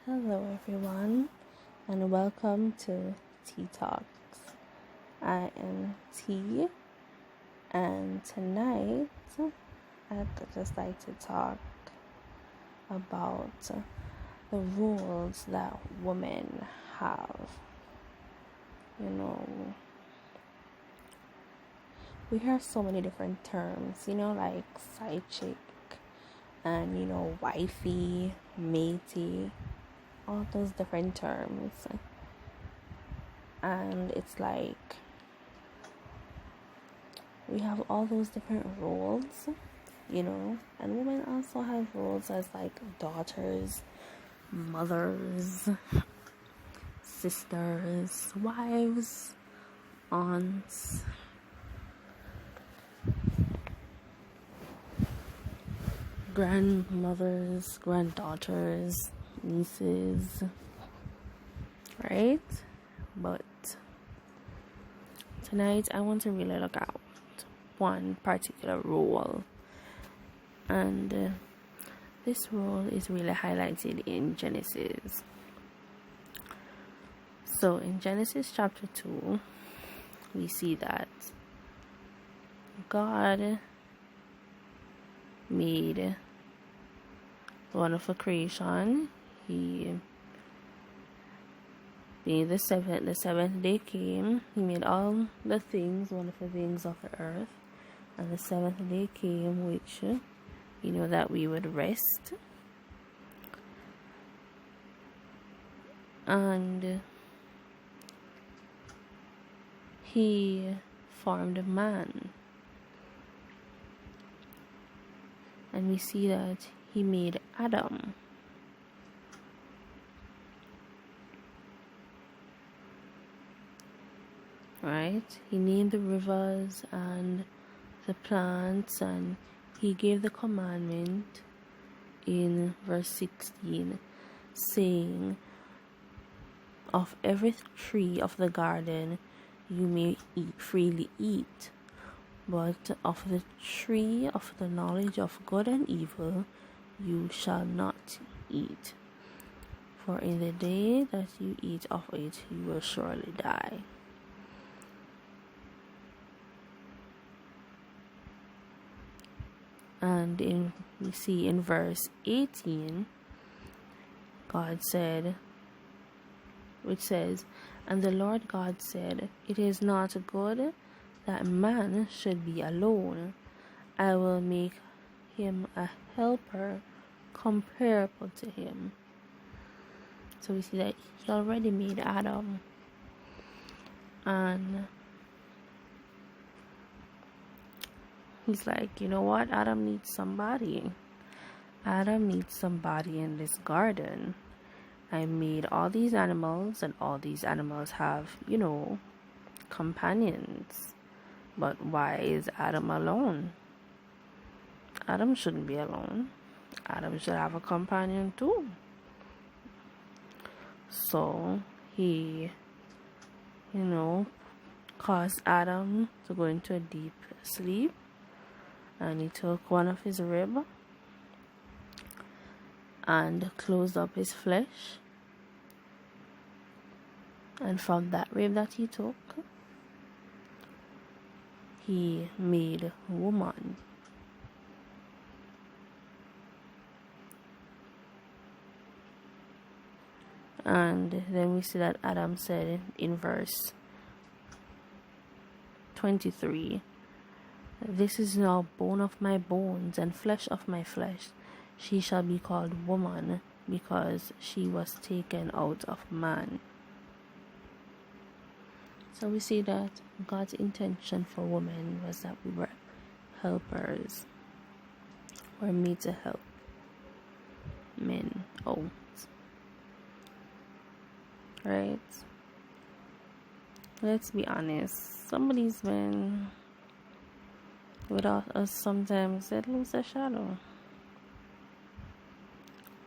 Hello, everyone, and welcome to Tea Talks. I am T, and tonight I'd just like to talk about the rules that women have. We hear so many different terms, like side chick and, wifey, matey, all those different terms. And it's like we have all those different roles, and women also have roles as like daughters, mothers, sisters, wives, aunts, grandmothers, granddaughters, nieces, right? But tonight I want to really look at one particular role, and this role is really highlighted in Genesis. So in Genesis chapter 2, we see that God made wonderful creation. He made the seventh day came. He made all the things, wonderful things of the earth. And the seventh day came, which, that we would rest. And he formed man. And we see that he made Adam. Right? He named the rivers and the plants, and he gave the commandment in verse 16, saying, "Of every tree of the garden you may freely eat, but of the tree of the knowledge of good and evil you shall not eat. For in the day that you eat of it, you will surely die." And we see in verse 18, God said, which says, "And the Lord God said, it is not good that man should be alone. I will make him a helper comparable to him." So we see that he already made Adam. And he's like, you know what? Adam needs somebody. Adam needs somebody in this garden. I made all these animals, and all these animals have, companions. But why is Adam alone? Adam shouldn't be alone. Adam should have a companion too. So he, caused Adam to go into a deep sleep, and he took one of his ribs and closed up his flesh. And from that rib that he took, he made woman. And then we see that Adam said in verse 23, "This is now bone of my bones and flesh of my flesh. She shall be called woman, because she was taken out of man." So we see that God's intention for women was that we were helpers. We're made to help men out. Right? Let's be honest. Some of these men, without us, sometimes they lose their shadow.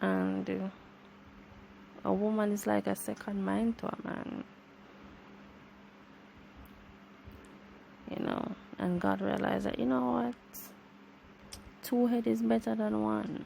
And a woman is like a second mind to a man. And God realized that, what? 2 heads is better than 1.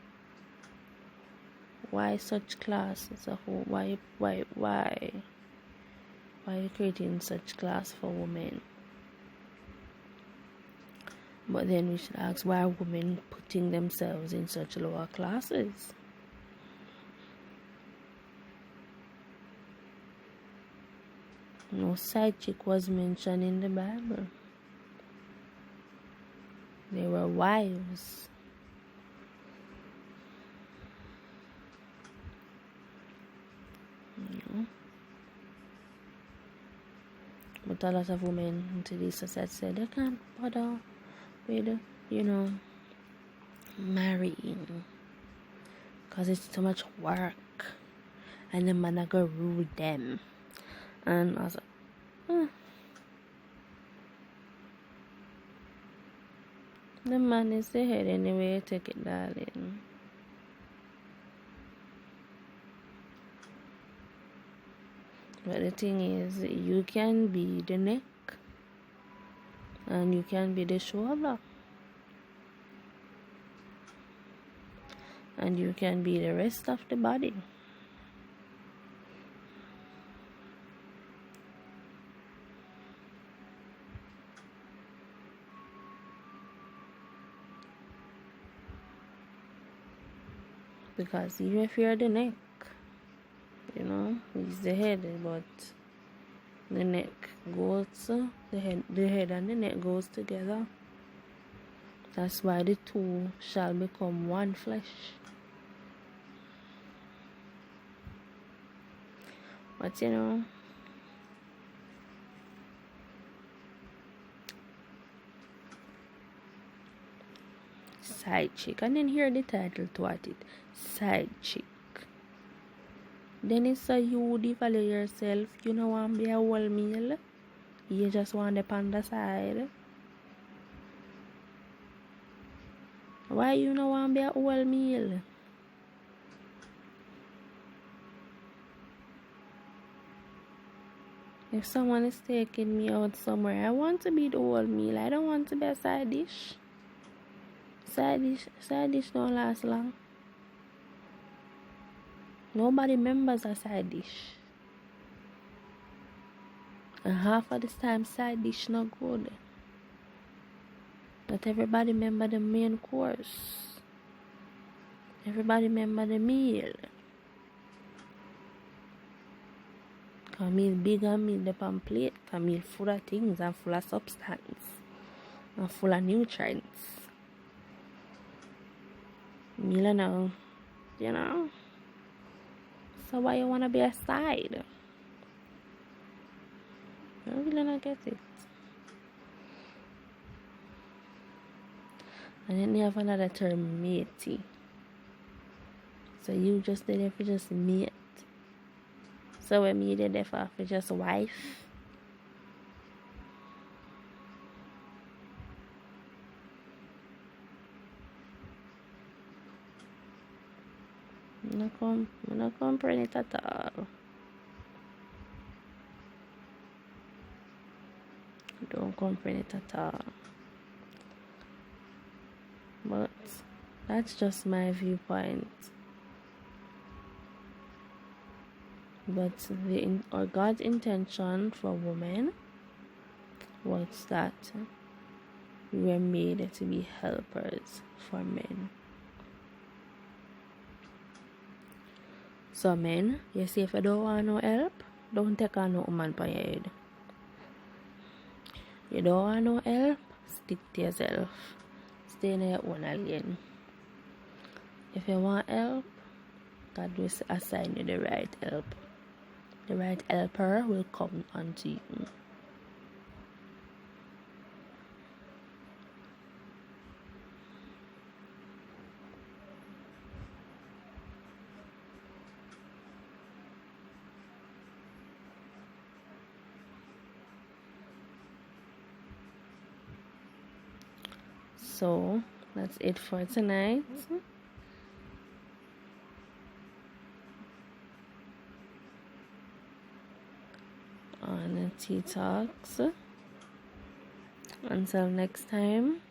why such classes? Why are you creating such class for women? But then we should ask, why are women putting themselves in such lower classes? No side chick was mentioned in the Bible. They were wives. But a lot of women in today's society say they can't bother with, marrying because it's too much work and the man go rule them. And I was like, the man is the head anyway, take it, darling. But the thing is, you can be the neck and you can be the shoulder and you can be the rest of the body. Because even if you're the neck, he's the head, but the neck goes, the head and the neck goes together. That's why the two shall become one flesh. But side chick. And then hear the title to it. Side chick. Then it's a you devalue yourself. You don't want to be a whole meal. You just want the on the side. Why you don't want to be a whole meal? If someone is taking me out somewhere, I want to be the whole meal. I don't want to be a side dish. Side dish don't last long. Nobody remembers a side dish. And half of the time, side dish not good. But everybody remember the main course. Everybody remember the meal. Because meal big and meal the pan plate. Because meal full of things and full of substance. And full of nutrients. Meal now, So why you want to be a side? I really don't get it. And then you have another term, matey. So you just did it for just mate. So when me did it for just wife. I don't comprehend it at all. I don't comprehend it at all. But that's just my viewpoint. But God's intention for women was that we were made to be helpers for men. So men, you see, if you don't want no help, don't take on no woman for your head. You don't want no help, stick to yourself. Stay in your own lane. If you want help, God will assign you the right help. The right helper will come unto you. So that's it for tonight. On Tea Talks. Until next time.